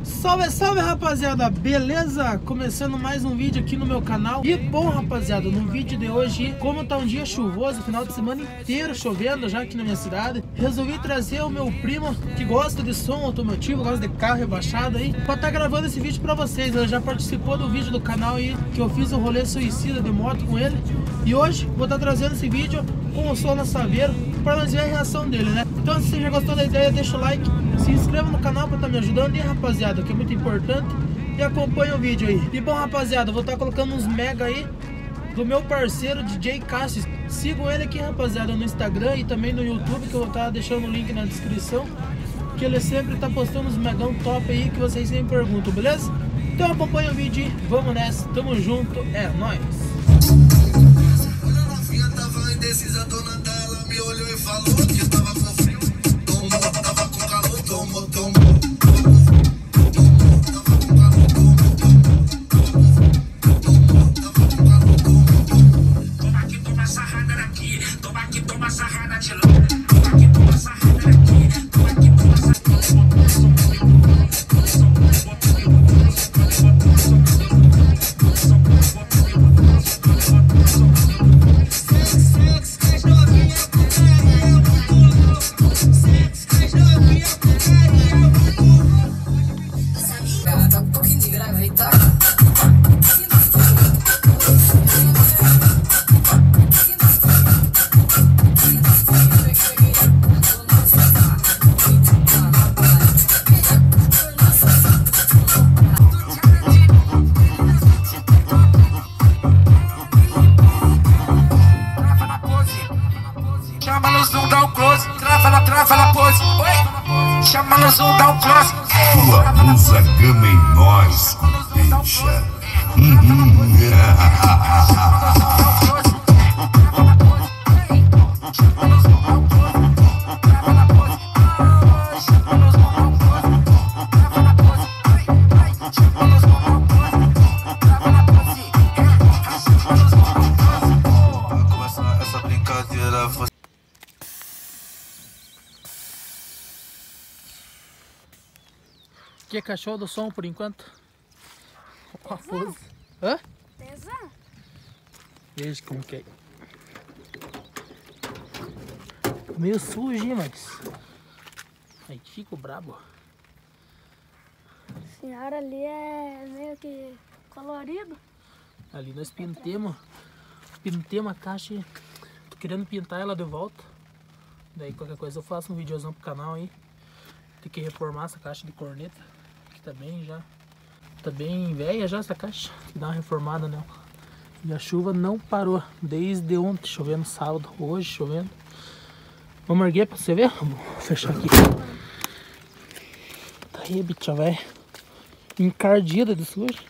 Salve, salve, rapaziada, beleza? Começando mais um vídeo aqui no meu canal. E bom, rapaziada, no vídeo de hoje, como tá um dia chuvoso, final de semana inteiro chovendo já aqui na minha cidade, resolvi trazer o meu primo que gosta de som automotivo, gosta de carro rebaixado aí, pra tá gravando esse vídeo pra vocês. Ele já participou do vídeo do canal aí, que eu fiz o rolê suicida de moto com ele. E hoje vou estar trazendo esse vídeo com o som na Saveiro, pra nós ver a reação dele, né? Então, se você já gostou da ideia, deixa o like, se inscreva no canal pra estar me ajudando. E rapaziada, que é muito importante, e acompanha o vídeo aí. E bom, rapaziada, vou estar colocando uns mega aí do meu parceiro DJ Cassius. Sigam ele aqui, rapaziada, no Instagram e também no YouTube, que eu vou estar deixando o link na descrição, que ele sempre tá postando uns megão top aí que vocês sempre perguntam, beleza? Então acompanha o vídeo e vamos nessa, tamo junto, é nóis! A dona dela me olhou e falou que tava com frio, tomou, tava com calor, tomou, tomou. Toma aqui, toma sarrada daqui, toma aqui, toma sarrada de lá, toma aqui, toma sarrada daqui, toma aqui, toma sarrada. Chama no zoom, dá um close, trava na pose. Oi, chama no zoom, dá um close. Tua blusa gama em nós, bicha. Começar essa brincadeira. Que é cachorro do som por enquanto? Hã? Pesar? Veja como que é. Meio sujo, hein, mas aí fica brabo. A senhora ali é meio que colorido. Ali nós pintemos a caixa e tô querendo pintar ela de volta. Daí qualquer coisa eu faço um videozão pro canal aí. Tem que reformar essa caixa de corneta, que tá bem velha já essa caixa. Tem que dar uma reformada nela. E a chuva não parou desde ontem, chovendo sábado, hoje chovendo. Vamos erguer pra você ver? Vou fechar aqui. Tá aí, bicha, velho. Encardida de sujo.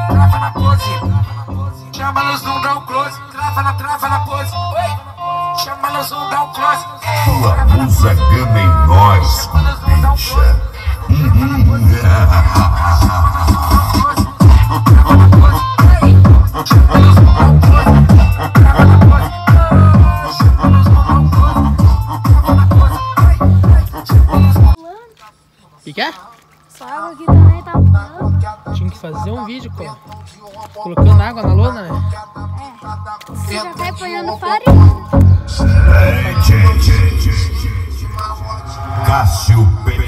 Trava na pose, chama no zoom, dá um close, trava na pose. Oi, chama no zoom, dá um close. Tua blusa gama em nós, bicha. Que é? Essa água aqui também tá pulando. Tinha que fazer um vídeo colocando água na lona, né? Você já tá apanhando farinha. Cássio PR.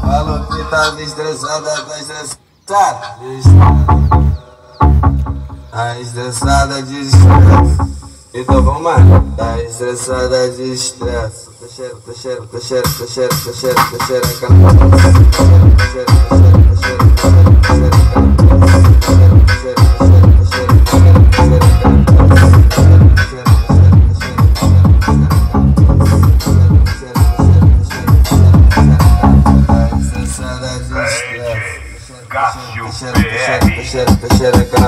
Falou que tá estressada, tá estressada. Tá estressada de estresse. Então vamos lá. Tá estressada de estresse. Tá cheiro, Cássio PR.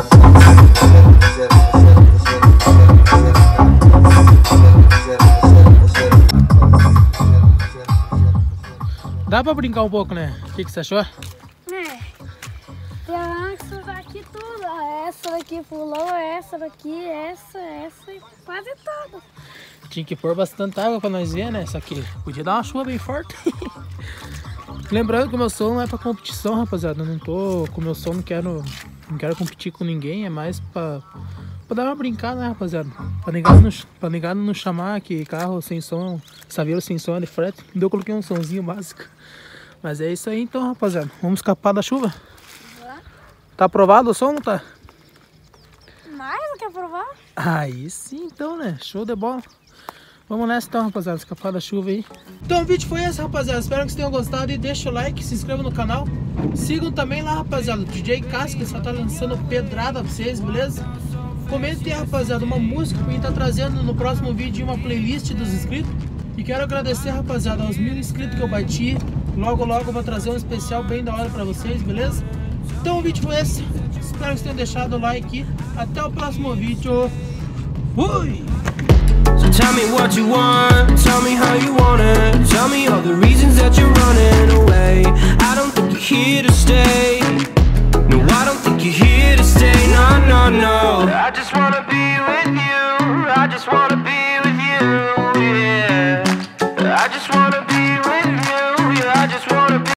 Dá pra brincar um pouco, né? O que você achou? Tem daqui tudo. Essa daqui pulou, essa daqui, essa e quase todas. Tinha que pôr bastante água pra nós ver, né? Só que podia dar uma chuva bem forte. Lembrando que o meu som não é pra competição, rapaziada. Eu não tô com o meu som, não quero competir com ninguém. É mais pra dar uma brincada, né, rapaziada? Pra negar não chamar que carro sem som, saveiro sem som é de frete. Então eu coloquei um somzinho básico. Mas é isso aí então, rapaziada. Vamos escapar da chuva? Tá aprovado o som ou não tá? Mais do que aprovar? Aí sim então, né? Show de bola. Vamos nessa então, rapaziada, escapar da chuva aí. Então o vídeo foi esse, rapaziada. Espero que vocês tenham gostado e deixa o like, se inscreva no canal. Sigam também lá, rapaziada, o DJ Cássio, que só tá lançando pedrada pra vocês, beleza? Comentem, rapaziada, uma música pra gente tá trazendo no próximo vídeo, uma playlist dos inscritos. E quero agradecer, rapaziada, aos 1000 inscritos que eu bati. Logo eu vou trazer um especial bem da hora pra vocês, beleza? Então o vídeo foi esse. Espero que vocês tenham deixado o like. Até o próximo vídeo. Fui! So tell me what you want, tell me how you want it. Tell me all the reasons that you're running away. I don't think you're here to stay. No, I don't think